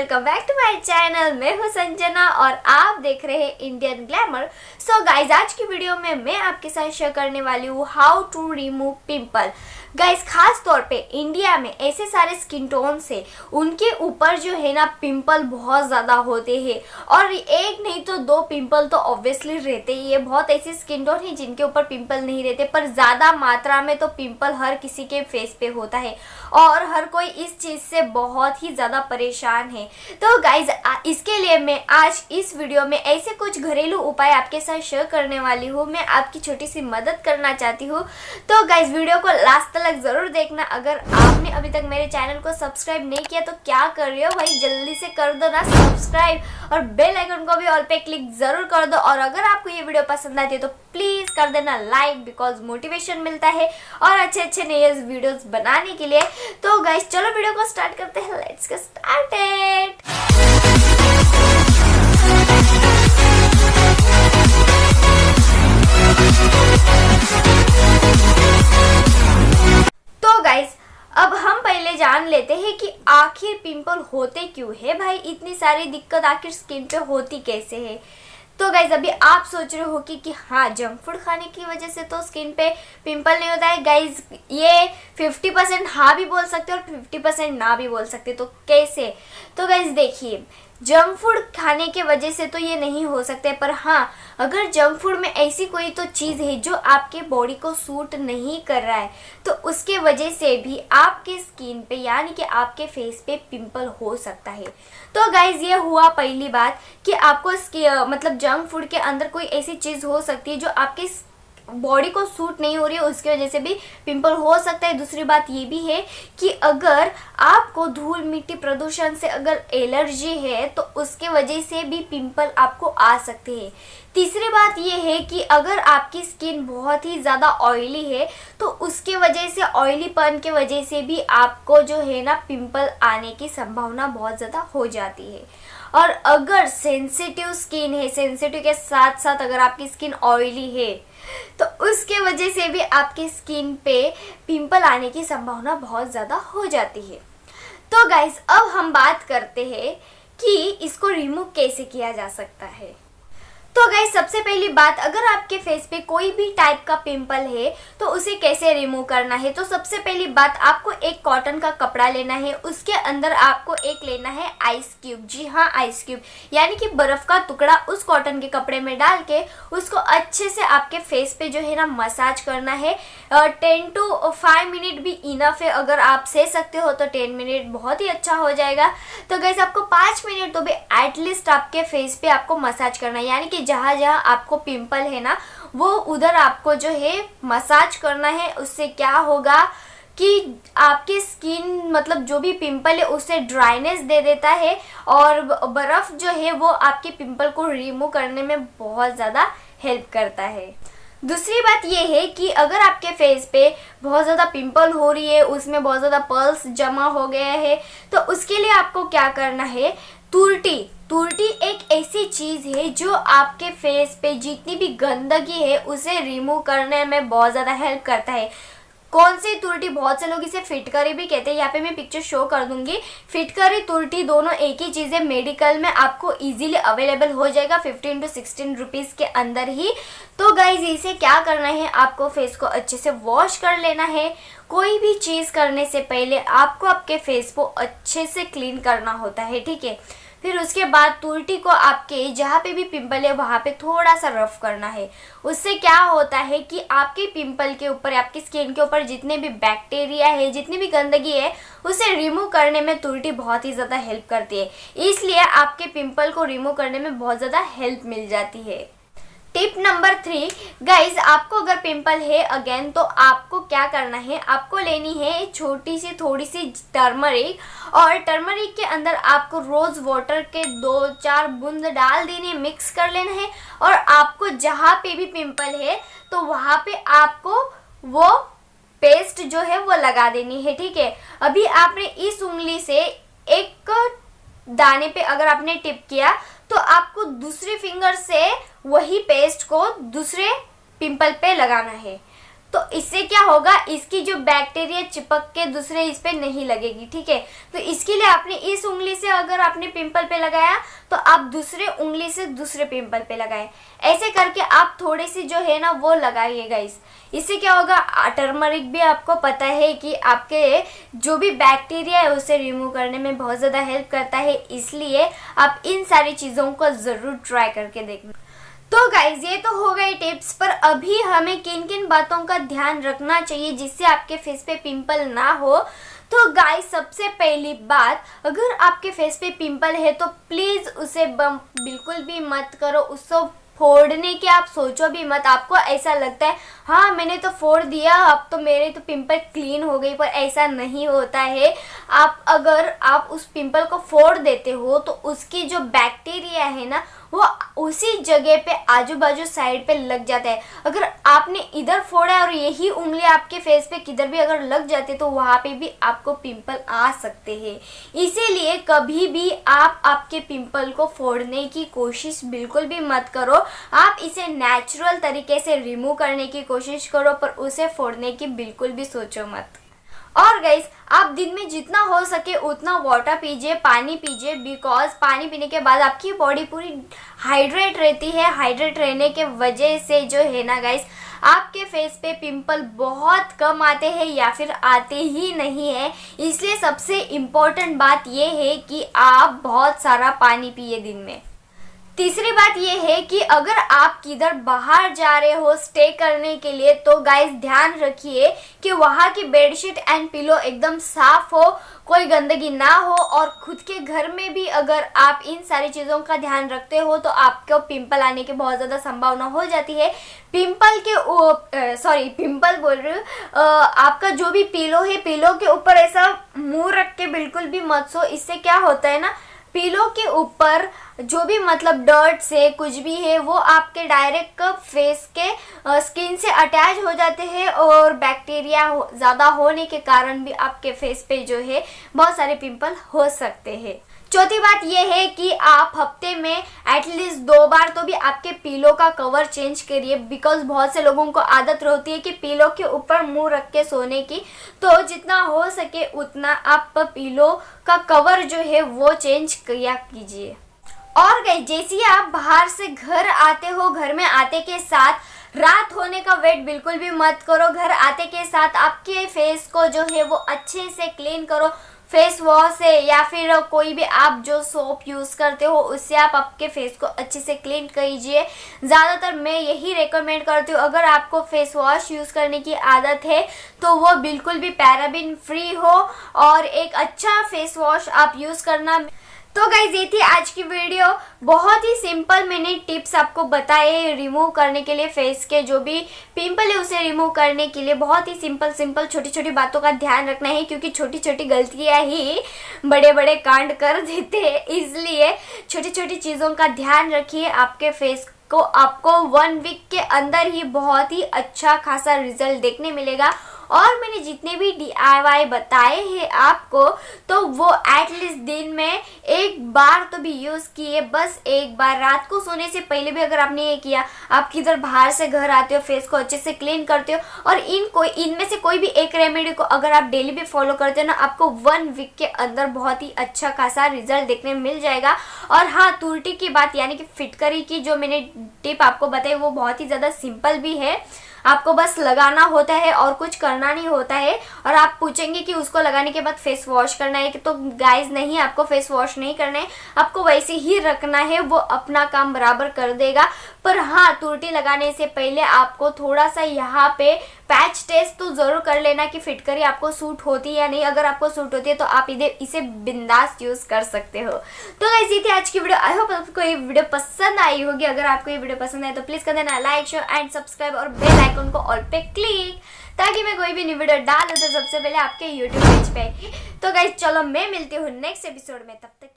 Welcome back to my channel. मैं हूं संजना और आप देख रहे हैं इंडियन ग्लैमर। सो गाइज, आज की वीडियो में मैं आपके साथ शेयर करने वाली हूँ how to remove pimple. Guys, खास तौर पे इंडिया में ऐसे सारे स्किन टोन से उनके ऊपर जो है ना पिंपल बहुत ज़्यादा होते हैं, और एक नहीं तो दो पिंपल तो ऑब्वियसली रहते ही है। बहुत ऐसी स्किन टोन है जिनके ऊपर पिंपल नहीं रहते, पर ज़्यादा मात्रा में तो पिंपल हर किसी के फेस पे होता है और हर कोई इस चीज़ से बहुत ही ज़्यादा परेशान है। तो गाइज, इसके लिए मैं आज इस वीडियो में ऐसे कुछ घरेलू उपाय आपके साथ शेयर करने वाली हूँ। मैं आपकी छोटी सी मदद करना चाहती हूँ। तो गाइज, वीडियो को लास्ट तक जरूर देखना। अगर आपने अभी तक मेरे चैनल को सब्सक्राइब नहीं किया तो क्या कर रहे हो भाई, जल्दी से कर दो ना सब्सक्राइब, और बेल आइकन को भी ऑल पे क्लिक जरूर कर दो। और अगर आपको ये वीडियो पसंद आती है तो प्लीज कर देना लाइक, बिकॉज मोटिवेशन मिलता है और अच्छे अच्छे नए वीडियोस बनाने के लिए। तो गाइज, चलो वीडियो को स्टार्ट करते हैं। Let's get started. तो गाइज, अब हम पहले जान लेते हैं कि आखिर पिंपल होते क्यों है भाई, इतनी सारी दिक्कत आखिर स्किन पे होती कैसे है। तो गाइज, अभी आप सोच रहे हो कि हाँ, जंक फूड खाने की वजह से तो स्किन पे पिंपल नहीं होता है। गाइज, ये 50% हाँ भी बोल सकते हो और 50% ना भी बोल सकते। तो कैसे? तो गाइज देखिए, जंक फूड खाने के वजह से तो ये नहीं हो सकते, पर हाँ, अगर जंक फूड में ऐसी कोई तो चीज़ है जो आपके बॉडी को सूट नहीं कर रहा है तो उसके वजह से भी आपके स्किन पे यानी कि आपके फेस पे पिंपल हो सकता है। तो गाइज, ये हुआ पहली बात कि आपको मतलब जंक फूड के अंदर कोई ऐसी चीज़ हो सकती है जो आपके बॉडी को सूट नहीं हो रही है, उसकी वजह से भी पिंपल हो सकता है। दूसरी बात ये भी है कि अगर आपको धूल मिट्टी प्रदूषण से अगर एलर्जी है तो उसके वजह से भी पिंपल आपको आ सकते हैं। तीसरी बात ये है कि अगर आपकी स्किन बहुत ही ज़्यादा ऑयली है तो उसके वजह से, ऑयलीपन के वजह से भी आपको जो है ना पिंपल आने की संभावना बहुत ज़्यादा हो जाती है। और अगर सेंसिटिव स्किन है, सेंसिटिव के साथ साथ अगर आपकी स्किन ऑयली है तो उसके वजह से भी आपकी स्किन पे पिंपल आने की संभावना बहुत ज़्यादा हो जाती है। तो गाइस, अब हम बात करते हैं कि इसको रिमूव कैसे किया जा सकता है। तो गाइस, सबसे पहली बात, अगर आपके फेस पे कोई भी टाइप का पिंपल है तो उसे कैसे रिमूव करना है। तो सबसे पहली बात, आपको एक कॉटन का कपड़ा लेना है, उसके अंदर आपको एक लेना है आइस क्यूब। जी हाँ, आइस क्यूब यानी कि बर्फ का टुकड़ा उस कॉटन के कपड़े में डाल के उसको अच्छे से आपके फेस पे जो है ना मसाज करना है। 10 to 5 मिनट भी इनफ है। अगर आप सह सकते हो तो 10 मिनट बहुत ही अच्छा हो जाएगा। तो गाइस, आपको 5 मिनट तो भी एटलीस्ट आपके फेस पे आपको मसाज करना है, यानी कि जहाँ जहाँ आपको पिंपल है ना वो उधर आपको जो है मसाज करना है। उससे क्या होगा कि आपकी स्किन मतलब जो भी पिंपल है उससे ड्राइनेस दे देता है, और बर्फ़ जो है वो आपके पिंपल को रिमूव करने में बहुत ज़्यादा हेल्प करता है। दूसरी बात ये है कि अगर आपके फेस पे बहुत ज़्यादा पिंपल हो रही है, उसमें बहुत ज़्यादा पर्ल्स जमा हो गया है, तो उसके लिए आपको क्या करना है, तुरटी एक ऐसी चीज़ है जो आपके फेस पे जितनी भी गंदगी है उसे रिमूव करने में बहुत ज़्यादा हेल्प करता है। कौन सी तुरटी? बहुत से लोग इसे फिटकरी भी कहते हैं। यहाँ पे मैं पिक्चर शो कर दूंगी। फिटकरी, तुरटी दोनों एक ही चीज़ है। मेडिकल में आपको इजीली अवेलेबल हो जाएगा 15 to 16 रुपीज़ के अंदर ही। तो गाइज, इसे क्या करना है, आपको फेस को अच्छे से वॉश कर लेना है। कोई भी चीज़ करने से पहले आपको आपके फेस को अच्छे से क्लीन करना होता है, ठीक है। फिर उसके बाद तुरटी को आपके जहाँ पे भी पिंपल है वहाँ पे थोड़ा सा रफ करना है। उससे क्या होता है कि आपके पिंपल के ऊपर, आपकी स्किन के ऊपर जितने भी बैक्टीरिया है, जितनी भी गंदगी है, उसे रिमूव करने में तुरटी बहुत ही ज़्यादा हेल्प करती है। इसलिए आपके पिंपल को रिमूव करने में बहुत ज़्यादा हेल्प मिल जाती है। टिप नंबर 3, गाइज, आपको अगर पिंपल है अगेन तो आपको क्या करना है, आपको लेनी है छोटी सी थोड़ी सी टर्मरिक, और टर्मरिक के अंदर आपको रोज़ वाटर के 2-4 बूंद डाल देने, मिक्स कर लेना है। और आपको जहाँ पे भी पिंपल है तो वहाँ पे आपको वो पेस्ट जो है वो लगा देनी है, ठीक है। अभी आपने इस उंगली से एक दाने पे अगर आपने टिप किया तो आपको दूसरी फिंगर से वही पेस्ट को दूसरे पिंपल पे लगाना है। तो इससे क्या होगा, इसकी जो बैक्टीरिया चिपक के दूसरे इस पे नहीं लगेगी, ठीक है। तो इसके लिए आपने इस उंगली से अगर आपने पिंपल पे लगाया तो आप दूसरे उंगली से दूसरे पिंपल पे लगाए, ऐसे करके आप थोड़ी सी जो है ना वो लगाइएगा। इससे क्या होगा, टर्मरिक भी आपको पता है कि आपके जो भी बैक्टीरिया है उसे रिमूव करने में बहुत ज़्यादा हेल्प करता है, इसलिए आप इन सारी चीज़ों को ज़रूर ट्राई करके देखना। तो गाइज ये तो हो गई टिप्स, पर अभी हमें किन किन बातों का ध्यान रखना चाहिए जिससे आपके फेस पे पिंपल ना हो। तो गाइस सबसे पहली बात, अगर आपके फेस पे पिंपल है तो प्लीज़ उसे बिल्कुल भी मत करो, उसको फोड़ने की आप सोचो भी मत। आपको ऐसा लगता है हाँ मैंने तो फोड़ दिया, अब तो मेरे तो पिंपल क्लीन हो गई, पर ऐसा नहीं होता है। अगर आप उस पिंपल को फोड़ देते हो तो उसकी जो बैक्टीरिया है ना वो उसी जगह पे आजू बाजू साइड पे लग जाता है। अगर आपने इधर फोड़ा है और यही उंगली आपके फेस पे किधर भी अगर लग जाते तो वहाँ पे भी आपको पिंपल आ सकते हैं। इसीलिए कभी भी आप आपके पिंपल को फोड़ने की कोशिश बिल्कुल भी मत करो। आप इसे नेचुरल तरीके से रिमूव करने की कोशिश करो, पर उसे फोड़ने की बिल्कुल भी सोचो मत। और गाइस आप दिन में जितना हो सके उतना वाटर पीजिए, पानी पीजिए, बिकॉज पानी पीने के बाद आपकी बॉडी पूरी हाइड्रेट रहती है। हाइड्रेट रहने के वजह से जो है ना गाइस आपके फेस पे पिंपल बहुत कम आते हैं या फिर आते ही नहीं है। इसलिए सबसे इम्पोर्टेंट बात ये है कि आप बहुत सारा पानी पिए दिन में। तीसरी बात ये है कि अगर आप किधर बाहर जा रहे हो स्टे करने के लिए तो गाइस ध्यान रखिए कि वहाँ की बेडशीट एंड पिलो एकदम साफ हो, कोई गंदगी ना हो। और खुद के घर में भी अगर आप इन सारी चीज़ों का ध्यान रखते हो तो आपको पिंपल आने की बहुत ज़्यादा संभावना हो जाती है। पिंपल बोल रही हूँ, आपका जो भी पिलो है पिलो के ऊपर ऐसा मुंह रख के बिल्कुल भी मत सो। इससे क्या होता है ना, पिलो के ऊपर जो भी मतलब डर्ट से कुछ भी है वो आपके डायरेक्ट फेस के स्किन से अटैच हो जाते हैं और बैक्टीरिया ज़्यादा होने के कारण भी आपके फेस पे जो है बहुत सारे पिंपल हो सकते हैं। चौथी बात यह है कि आप हफ्ते में एटलीस्ट 2 बार तो भी आपके पिलो का कवर चेंज करिए, बिकॉज बहुत से लोगों को आदत रहती है कि पिलो के ऊपर मुंह रख के सोने की। तो जितना हो सके उतना आप पिलो का कवर जो है वो चेंज किया कीजिए। और गाइस जैसे ही आप बाहर से घर आते हो, घर में आते के साथ रात होने का वेट बिल्कुल भी मत करो। घर आते के साथ आपके फेस को जो है वो अच्छे से क्लीन करो, फेस वॉश से या फिर कोई भी आप जो सोप यूज़ करते हो उससे आप आपके फेस को अच्छे से क्लीन कीजिए। ज़्यादातर मैं यही रेकमेंड करती हूँ, अगर आपको फेस वॉश यूज़ करने की आदत है तो वो बिल्कुल भी पैराबिन फ्री हो और एक अच्छा फेस वॉश आप यूज़ करना। तो गाइज ये थी आज की वीडियो, बहुत ही सिंपल मैंने टिप्स आपको बताए रिमूव करने के लिए। फेस के जो भी पिंपल है उसे रिमूव करने के लिए बहुत ही सिंपल छोटी छोटी बातों का ध्यान रखना है, क्योंकि छोटी छोटी गलतियां ही बड़े बड़े कांड कर देते हैं। इसलिए छोटी छोटी चीज़ों का ध्यान रखिए। आपके फेस को आपको 1 वीक के अंदर ही बहुत ही अच्छा खासा रिजल्ट देखने मिलेगा। और मैंने जितने भी DIY बताए हैं आपको तो वो एटलीस्ट दिन में 1 बार तो भी यूज़ किए, बस 1 बार। रात को सोने से पहले भी अगर आपने ये किया, आप किधर बाहर से घर आते हो फेस को अच्छे से क्लीन करते हो और इनमें से कोई भी एक रेमेडी को अगर आप डेली भी फॉलो करते हो ना, आपको 1 वीक के अंदर बहुत ही अच्छा खासा रिजल्ट देखने मिल जाएगा। और हाँ, तुरटी की बात यानी कि फिटकरी की जो मैंने टिप आपको बताई वो बहुत ही ज़्यादा सिंपल भी है। आपको बस लगाना होता है और कुछ करना नहीं होता है। और आप पूछेंगे कि उसको लगाने के बाद फेस वॉश करना है, तो गाइस नहीं, आपको फेस वॉश नहीं करना है, आपको वैसे ही रखना है, वो अपना काम बराबर कर देगा। पर हाँ, तुरटी लगाने से पहले आपको थोड़ा सा यहाँ पे पैच टेस्ट तो ज़रूर कर लेना कि फिटकरी आपको सूट होती है या नहीं। अगर आपको सूट होती है तो आप इसे बिंदास यूज़ कर सकते हो। तो गाइस ये थी आज की वीडियो। आई होप आपको ये वीडियो पसंद आई होगी। अगर आपको ये वीडियो पसंद आए तो प्लीज़ कर देना लाइक, शेयर एंड सब्सक्राइब और बेल आइकन को ऑल पे क्लिक, ताकि मैं कोई भी न्यू वीडियो डालूं तो सबसे पहले आपके यूट्यूब पेज पे। तो गाइस चलो मैं मिलती हूँ नेक्स्ट एपिसोड में, तब तक